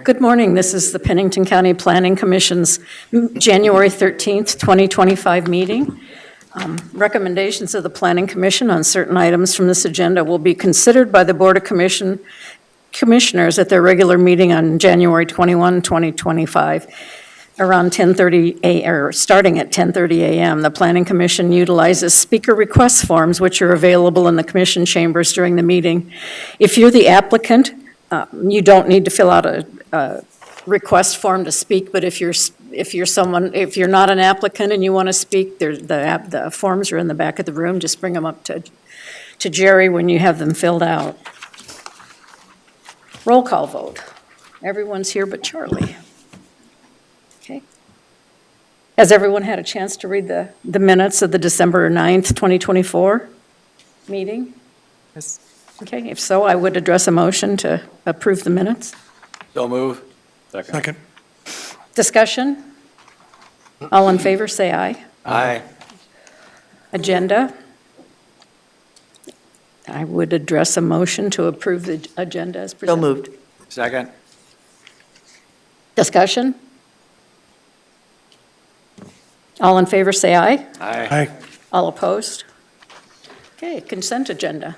Good morning. This is the Pennington County Planning Commission's January 13th, 2025 meeting. Recommendations of the Planning Commission on certain items from this agenda will be considered by the Board of Commissioners at their regular meeting on January 21, 2025, around 10:30 a.m. or starting at 10:30 a.m. The Planning Commission utilizes speaker request forms, which are available in the commission chambers during the meeting. If you're the applicant, you don't need to fill out a request form to speak, but if you're not an applicant and you want to speak, the forms are in the back of the room. Just bring them up to Jerry when you have them filled out. Roll call vote. Everyone's here but Charlie. Okay. Has everyone had a chance to read the minutes of the December 9th, 2024 meeting? Yes. Okay, if so, I would address a motion to approve the minutes. So move. Second. Discussion? All in favor, say aye. Aye. Agenda? I would address a motion to approve the agenda as So presented. moved. Second. Discussion? All in favor, say aye. Aye. All opposed? Okay, consent agenda.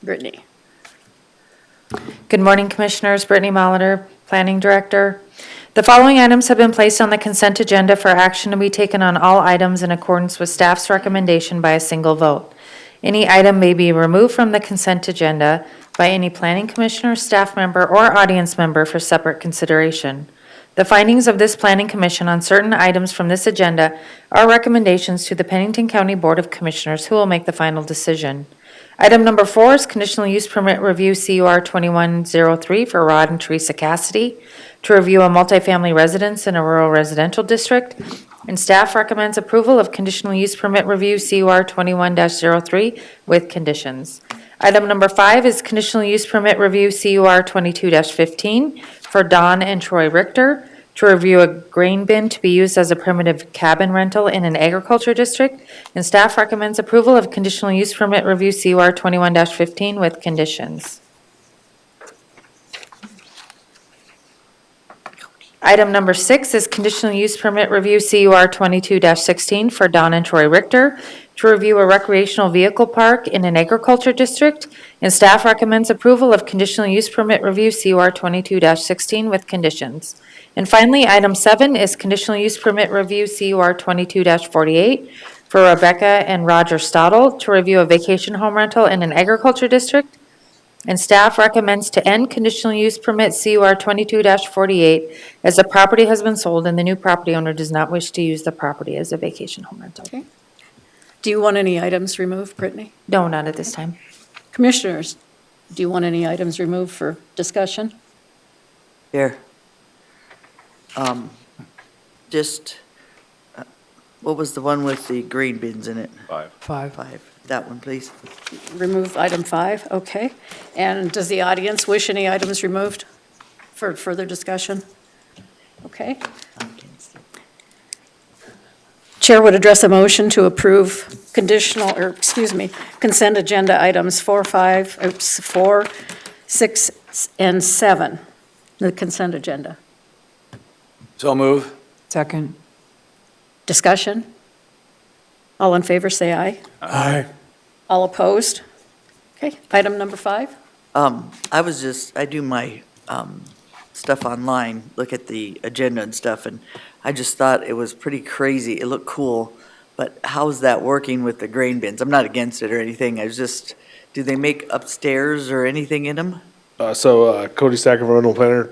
Brittany? Good morning, Commissioners. Brittany Molitor, Planning Director. The following items have been placed on the consent agenda for action to be taken on all items in accordance with staff's recommendation by a single vote. Any item may be removed from the consent agenda by any planning commissioner, staff member, or audience member for separate consideration. The findings of this Planning Commission on certain items from this agenda are recommendations to the Pennington County Board of Commissioners, who will make the final decision. Item number 4 is conditional use permit review CUR 2103 for Rod and Teresa Cassidy to review a multifamily residence in a rural residential district, and staff recommends approval of conditional use permit review CUR 21-03 with conditions. Item number 5 is conditional use permit review CUR 22-15 for Don and Troy Richter to review a grain bin to be used as a primitive cabin rental in an agriculture district, and staff recommends approval of conditional use permit review CUR 21-15 with conditions. Item number 6 is conditional use permit review CUR 22-16 for Don and Troy Richter to review a recreational vehicle park in an agriculture district, and staff recommends approval of conditional use permit review CUR 22-16 with conditions. And finally, item 7 is conditional use permit review CUR 22-48 for Rebecca and Roger Stottle to review a vacation home rental in an agriculture district, and staff recommends to end conditional use permit CUR 22-48 as the property has been sold and the new property owner does not wish to use the property as a vacation home rental. Okay. Do you want any items removed, Brittany? No, not at this time. Commissioners, do you want any items removed for discussion? Here. Just, what was the one with the green bins in it? 5. 5. That one, please. Remove item 5, okay. And does the audience wish any items removed for further discussion? Okay. Chair would address a motion to approve consent agenda items 4, 6, and 7, the consent agenda. So move. Second. Discussion? All in favor, say aye. Aye. All opposed? Okay, item number 5. I do my stuff online, look at the agenda and stuff, and I just thought it was pretty crazy. It looked cool, but how's that working with the grain bins? I'm not against it or anything. I was just, do they make upstairs or anything in them? Cody Stack, environmental planner,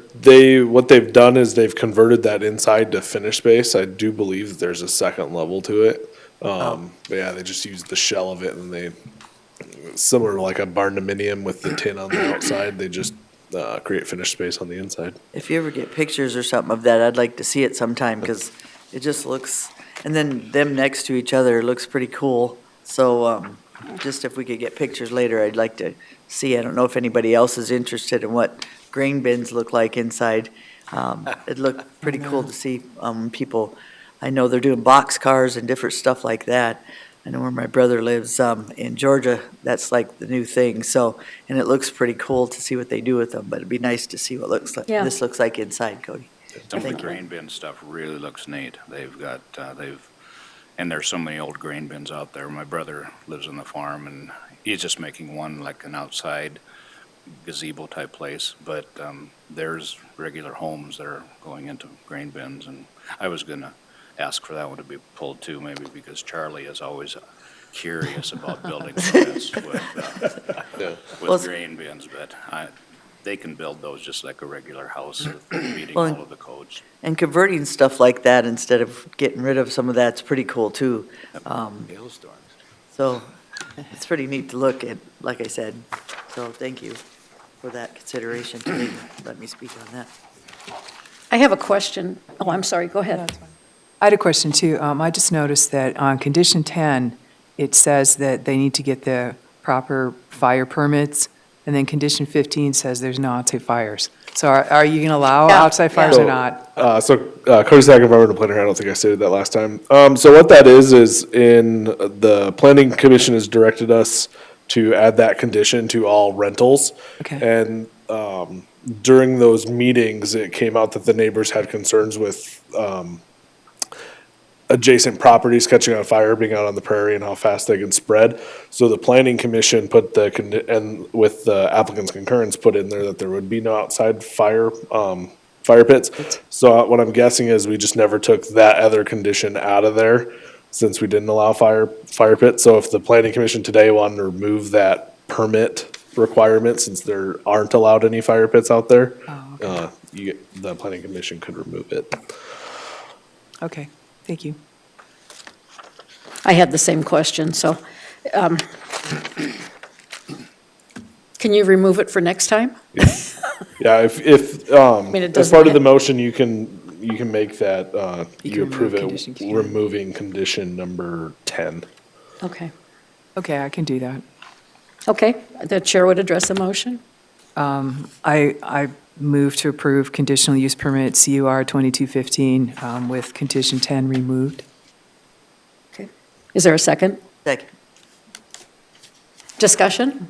what they've done is they've converted that inside to finished space. I do believe that there's a second level to it. But yeah, they just use the shell of it, and similar to like a barn dominium with the tin on the outside, they just create finished space on the inside. If you ever get pictures or something of that, I'd like to see it sometime, because it just looks, and then them next to each other looks pretty cool. So just if we could get pictures later, I'd like to see. I don't know if anybody else is interested in what grain bins look like inside. It looked pretty cool to see people. I know they're doing box cars and different stuff like that. I know where my brother lives, in Georgia, that's like the new thing, so, and it looks pretty cool to see what they do with them, but it'd be nice to see what Yeah. this looks like inside, Cody. Some of the Thank you. grain bin stuff really looks neat. And there's so many old grain bins out there. My brother lives on the farm and he's just making one like an outside gazebo type place. But there's regular homes that are going into grain bins, and I was gonna ask for that one to be pulled too, maybe because Charlie is always curious about building units with grain bins, but they can build those just like a regular house, meeting Well, all of the codes. And converting stuff like that instead of getting rid of some of that's pretty cool too. Hailstorms. So it's pretty neat to look at, like I said. So thank you for that consideration today. Let me speak on that. I have a question. Oh, I'm sorry, go ahead. I had a question too. I just noticed that on condition 10, it says that they need to get the proper fire permits, and then condition 15 says there's no outside fires. So are you going to allow Yeah, outside fires So, or not? Cody Sack, environmental planner, I don't think I stated that last time. So what that is in the planning commission has directed us to add that condition to all rentals. Okay. And, during those meetings, it came out that the neighbors had concerns with, adjacent properties catching on fire, being out on the prairie, and how fast they can spread. So the planning commission put and with the applicant's concurrence, put in there that there would be no outside fire pits. So what I'm guessing is we just never took that other condition out of there, since we didn't allow fire pits. So if the planning commission today wanted to remove that permit requirement, since there aren't allowed any fire pits out there, the planning commission could remove it. Okay, thank you. I had the same question, so can you remove it for next time? Yeah, if mean, it as doesn't part of the hit- motion, you can make that, You you can approve remove it, condition 10. removing condition number 10. Okay. Okay, I can do that. Okay, the chair would address a motion. I move to approve conditional use permit CUR 2215 with condition 10 removed. Okay. Is there a second? Second. Discussion?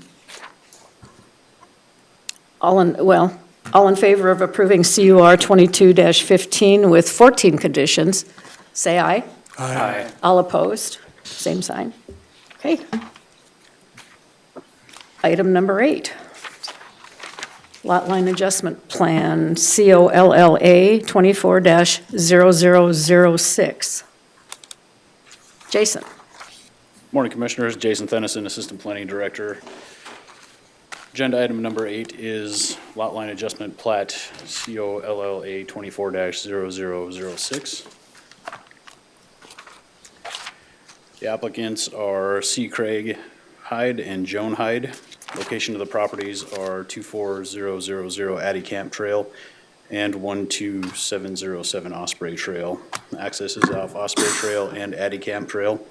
All in favor of approving CUR 22-15 with 14 conditions, say aye. Aye. All opposed, same sign. Okay. Item number 8. Lot line adjustment plan, COLLA 24-0006. Jason? Morning, Commissioners. Jason Thennison, Assistant Planning Director. Agenda item number 8 is lot line adjustment plat, COLLA 24-0006. The applicants are C. Craig Hyde and Joan Hyde. Location of the properties are 24000 Addy Camp Trail and 12707 Osprey Trail. Access is off Osprey Trail and Addy Camp Trail,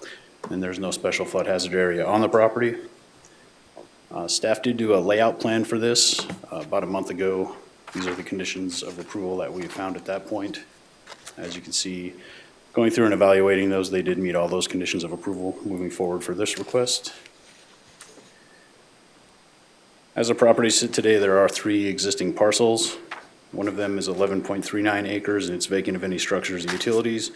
and there's no special flood hazard area on the property. Staff did do a layout plan for this about a month ago. These are the conditions of approval that we found at that point. As you can see, going through and evaluating those, they did meet all those conditions of approval moving forward for this request. As the properties sit today, there are 3 existing parcels. One of them is 11.39 acres and it's vacant of any structures or utilities.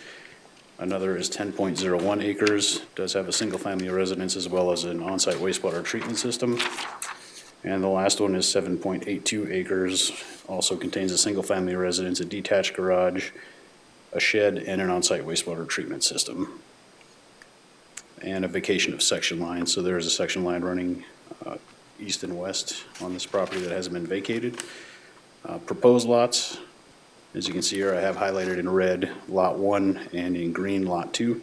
Another is 10.01 acres, does have a single-family residence as well as an on-site wastewater treatment system. And the last one is 7.82 acres, also contains a single-family residence, a detached garage, a shed, and an on-site wastewater treatment system. And a vacation of section line, so there is a section line running east and west on this property that hasn't been vacated. Proposed lots, as you can see here, I have highlighted in red Lot 1 and in green Lot 2.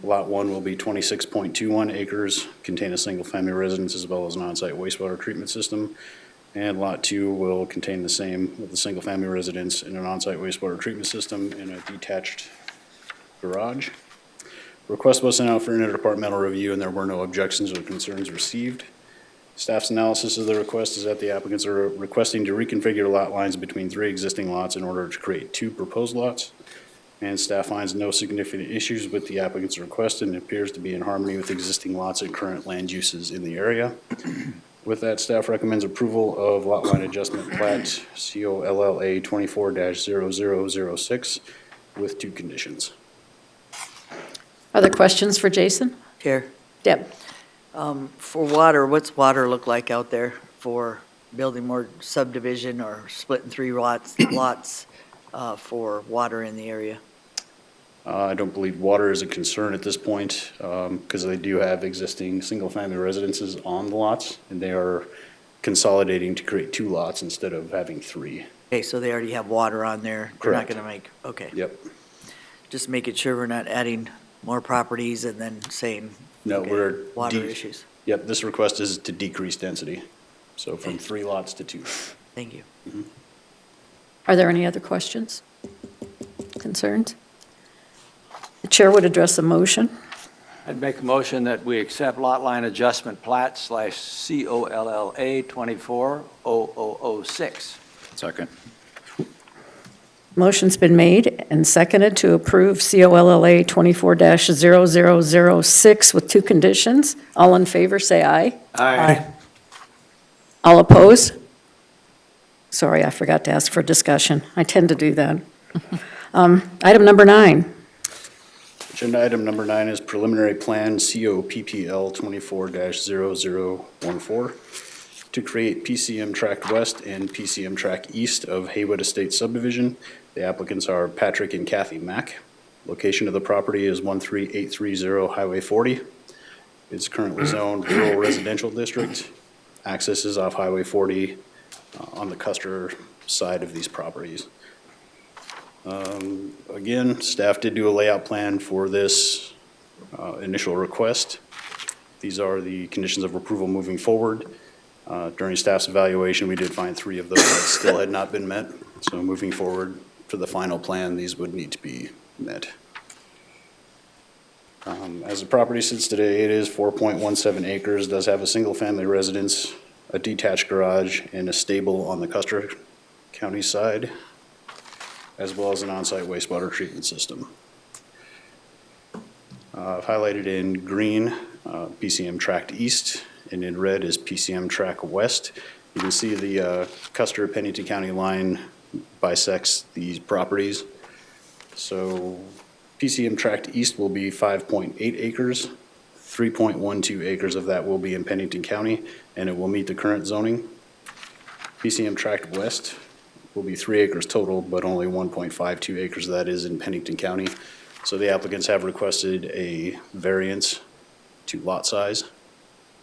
Lot 1 will be 26.21 acres, contain a single-family residence as well as an on-site wastewater treatment system. And Lot 2 will contain the same with a single-family residence and an on-site wastewater treatment system and a detached garage. Request was sent out for interdepartmental review and there were no objections or concerns received. Staff's analysis of the request is that the applicants are requesting to reconfigure lot lines between 3 existing lots in order to create 2 proposed lots. And staff finds no significant issues with the applicant's request and appears to be in harmony with existing lots and current land uses in the area. With that, staff recommends approval of lot line adjustment plat COLLA 24-0006 with 2 conditions. Other questions for Jason? Chair, Deb? for water, what's water look like out there for building more subdivision or splitting 3 lots for water in the area? I don't believe water is a concern at this point because they do have existing single-family residences on the lots, and they are consolidating to create 2 lots instead of having 3. Okay, so they already have water on there? They're not Correct. going to make, okay. Yep. Just making sure we're not adding more properties and then saying, No, okay, we're. water issues. Yep, this request is to decrease density, so from 3 lots to 2. Thank you. Are there any other questions? Concerns? The chair would address a motion. I'd make a motion that we accept lot line adjustment plat / COLLA 24-0006. Second. Motion's been made and seconded to approve COLLA 24-0006 with 2 conditions. All in favor, say aye. Aye. All opposed? Sorry, I forgot to ask for discussion. I tend to do that. Item number 9. Agenda item number 9 is preliminary plan COPPL 24-0014 to create PCM Tract West and PCM Tract East of Haywood Estates subdivision. The applicants are Patrick and Kathy Mack. Location of the property is 13830 Highway 40. It's currently zoned rural residential district. Access is off Highway 40 on the Custer side of these properties. Again, staff did do a layout plan for this initial request. These are the conditions of approval moving forward. During staff's evaluation, we did find 3 of those that still had not been met. So moving forward for the final plan, these would need to be met. As the property sits today, it is 4.17 acres, does have a single-family residence, a detached garage, and a stable on the Custer County side, as well as an on-site wastewater treatment system. I've highlighted in green PCM Tract East, and in red is PCM Tract West. You can see the Custer Pennington County line bisects these properties. So PCM Tract East will be 5.8 acres. 3.12 acres of that will be in Pennington County, and it will meet the current zoning. PCM Tract West will be 3 acres total, but only 1.52 acres of that is in Pennington County. So the applicants have requested a variance to lot size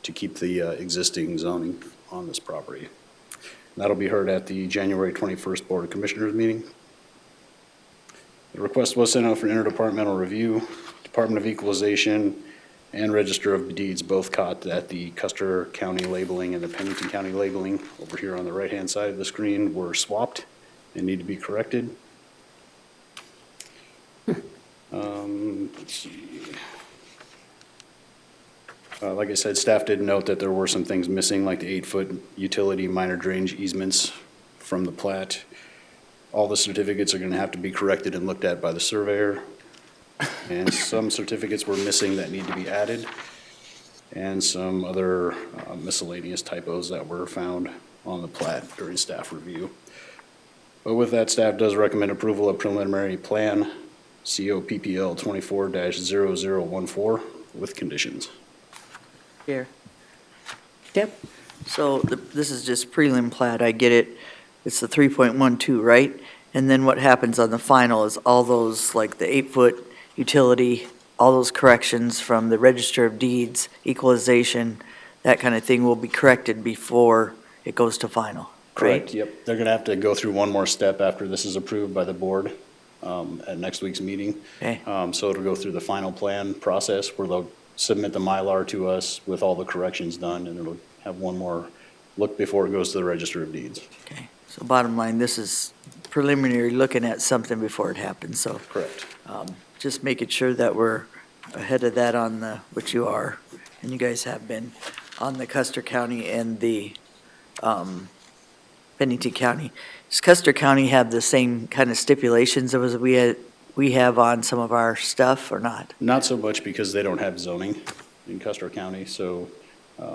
to keep the existing zoning on this property. That'll be heard at the January 21st Board of Commissioners meeting. The request was sent out for interdepartmental review. Department of Equalization and Register of Deeds both caught that the Custer County labeling and the Pennington County labeling over here on the right-hand side of the screen were swapped and need to be corrected. Let's see. Like I said, staff did note that there were some things missing, like the 8-foot utility minor drainage easements from the plat. All the certificates are gonna have to be corrected and looked at by the surveyor. And some certificates were missing that need to be added, and some other miscellaneous typos that were found on the plat during staff review. But with that, staff does recommend approval of preliminary plan COPPL 24-0014 with conditions. Here. Deb? So this is just prelim plat, I get it. It's the 3.12, right? And then what happens on the final is all those, like the 8-foot utility, all those corrections from the Register of Deeds, equalization, that kind of thing will be corrected before it goes to final, right? Correct, yep. They're gonna have to go through one more step after this is approved by the board at next week's meeting. Okay. So it'll go through the final plan process where they'll submit the Mylar to us with all the corrections done, and it'll have one more look before it goes to the Register of Deeds. Okay, so bottom line, this is preliminary, looking at something before it happens, so Correct. just making sure that we're ahead of that on the, which you are, and you guys have been, on the Custer County and the Pennington County. Does Custer County have the same kind of stipulations as we had we have on some of our stuff or not? Not so much because they don't have zoning in Custer County, so They I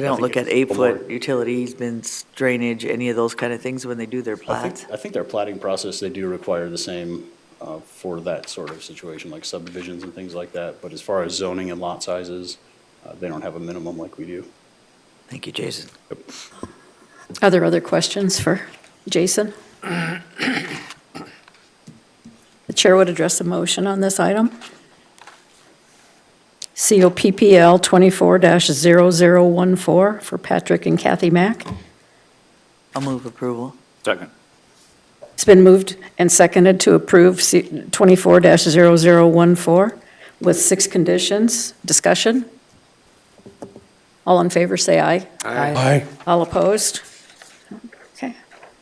don't think look at it's a little 8-foot more- utility easements, drainage, any of those kind of things when they do their plats? I think their plating process, they do require the same for that sort of situation, like subdivisions and things like that. But as far as zoning and lot sizes, they don't have a minimum like we do. Thank you, Jason. Are there other questions for Jason? The chair would address a motion on this item. COPPL 24-0014 for Patrick and Kathy Mack. I'll move approval. Second. It's been moved and seconded to approve 24-0014 with 6 conditions. Discussion? All in favor, say aye. Aye. All opposed? Okay.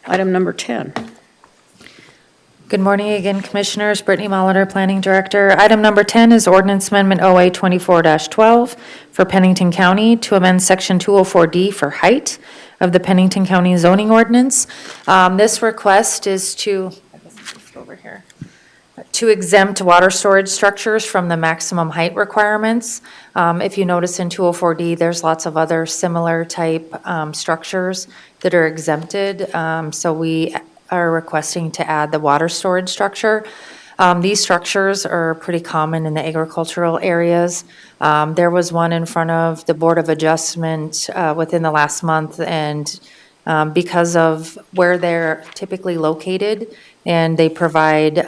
Item number 10. Good morning again, Commissioners. Brittany Molitor, Planning Director. Item number 10 is Ordinance Amendment OA 24-12 for Pennington County to amend Section 204D for height of the Pennington County zoning ordinance. This request is to, I guess I'll just go over here, to exempt water storage structures from the maximum height requirements. If you notice in 204D, there's lots of other similar type structures that are exempted. So we are requesting to add the water storage structure. These structures are pretty common in the agricultural areas. There was one in front of the Board of Adjustment within the last month, and because of where they're typically located, and they provide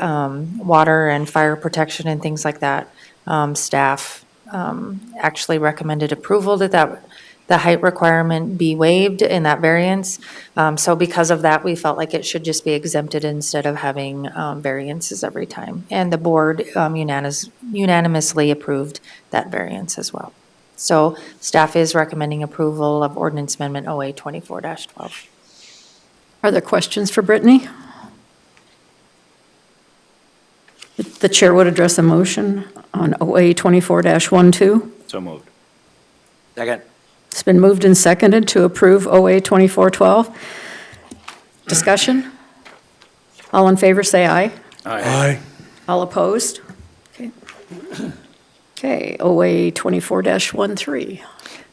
water and fire protection and things like that, staff actually recommended approval that the height requirement be waived in that variance. So because of that, we felt like it should just be exempted instead of having variances every time. And the board unanimously approved that variance as well. So staff is recommending approval of ordinance amendment OA 24-12. Are there questions for Brittany? The chair would address a motion on OA 24-12. So moved. Second. It's been moved and seconded to approve OA 24-12. Discussion? All in favor, say aye. Aye. All opposed? Okay. Okay, OA 24-13.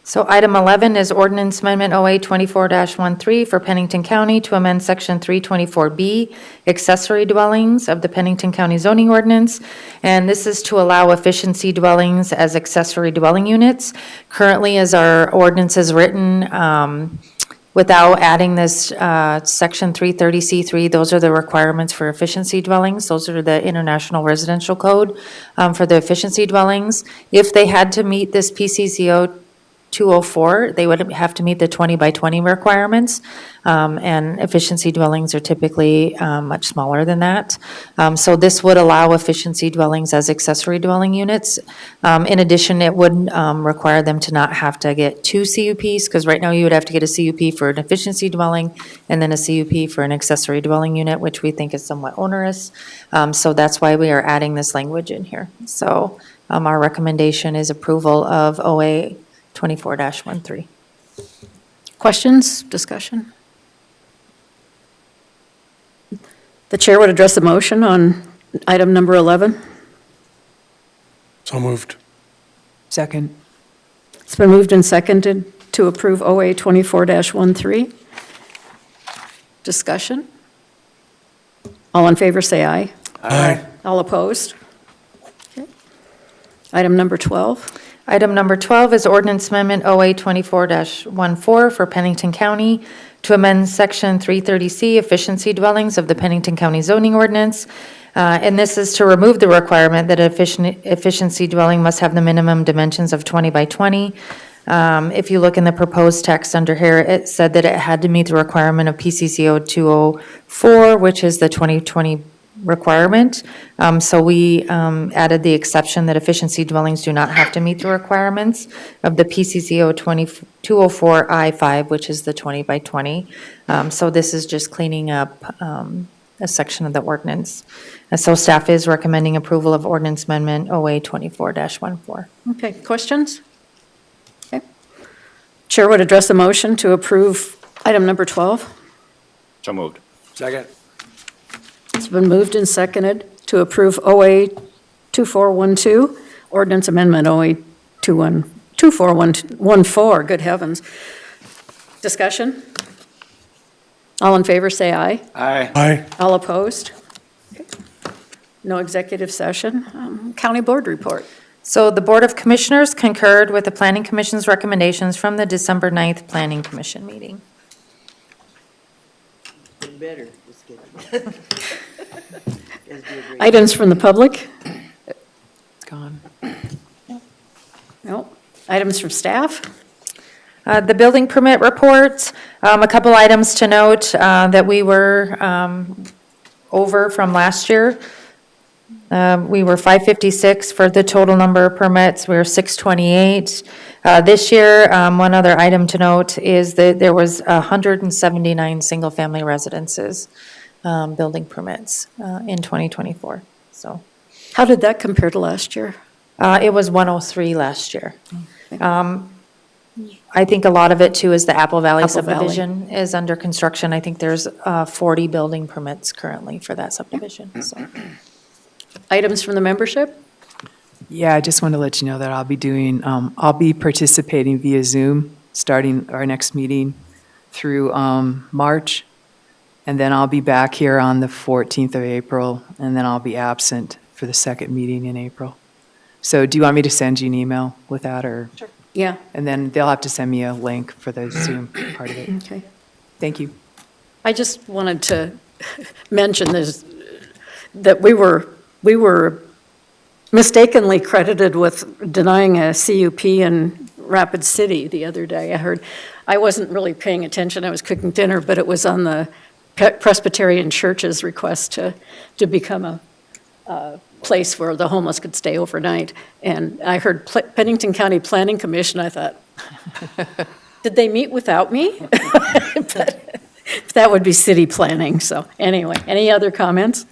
So item 11 is ordinance amendment OA 24-13 for Pennington County to amend section 324B, accessory dwellings of the Pennington County zoning ordinance. And this is to allow efficiency dwellings as accessory dwelling units. Currently, as our ordinance is written, without adding this section 330C3, those are the requirements for efficiency dwellings. Those are the International Residential Code for the efficiency dwellings. If they had to meet this PCCO 204, they would have to meet the 20 by 20 requirements, and efficiency dwellings are typically much smaller than that. So this would allow efficiency dwellings as accessory dwelling units. In addition, it would require them to not have to get 2 CUPs, because right now you would have to get a CUP for an efficiency dwelling and then a CUP for an accessory dwelling unit, which we think is somewhat onerous. So that's why we are adding this language in here. So our recommendation is approval of OA 24-13. Questions, discussion? The chair would address a motion on item number 11. So moved. Second. It's been moved and seconded to approve OA 24-13. Discussion? All in favor, say aye. Aye. All opposed? Okay. Item number 12. Item number 12 is ordinance amendment OA 24-14 for Pennington County to amend section 330C, efficiency dwellings of the Pennington County zoning ordinance. And this is to remove the requirement that an efficiency dwelling must have the minimum dimensions of 20 by 20. If you look in the proposed text under here, it said that it had to meet the requirement of PCCO 204, which is the 2020 requirement. So we added the exception that efficiency dwellings do not have to meet the requirements of the PCCO 204 I-5, which is the 20 by 20. So this is just cleaning up a section of the ordinance. And so staff is recommending approval of ordinance amendment OA 24-14. Okay, questions? Okay. Chair would address a motion to approve item number 12. So moved. Second. It's been moved and seconded to approve OA 2412, ordinance amendment OA 2414, good heavens. Discussion? All in favor, say aye. Aye. Aye. All opposed? Okay. No executive session. County Board report. So the Board of Commissioners concurred with the Planning Commission's recommendations from the December 9th Planning Commission meeting. Better, just kidding. Guys do a great Items from the public? It's gone. No. Items from staff? The building permit reports, a couple items to note that we were over from last year. We were 556 for the total number of permits. We were 628. This year, one other item to note is that there was 179 single-family residences building permits in 2024. So How did that compare to last year? it was 103 last year. I think a lot of it too is the Apple Valley Apple Valley. subdivision is under construction. I think there's 40 building permits currently for that subdivision, so. Items from the membership? Yeah, I just want to let you know that I'll be participating via Zoom, starting our next meeting through March. And then I'll be back here on the 14th of April, and then I'll be absent for the second meeting in April. So do you want me to send you an email with that, or? Sure. Yeah, And then they'll have to send me a link for the Zoom part of it. okay. Thank you. I just wanted to mention this, that we were mistakenly credited with denying a CUP in Rapid City the other day. I wasn't really paying attention, I was cooking dinner, but it was on the Presbyterian Church's request to become a place where the homeless could stay overnight. And I heard Pennington County Planning Commission, I thought, did they meet without me? But that would be city planning, so anyway, any other comments?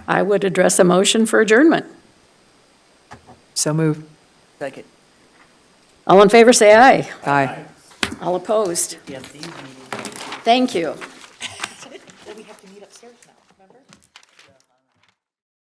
I would address a motion for adjournment. So moved. Second. All in favor, say aye. Aye. All opposed? Yes, these meetings. Thank you.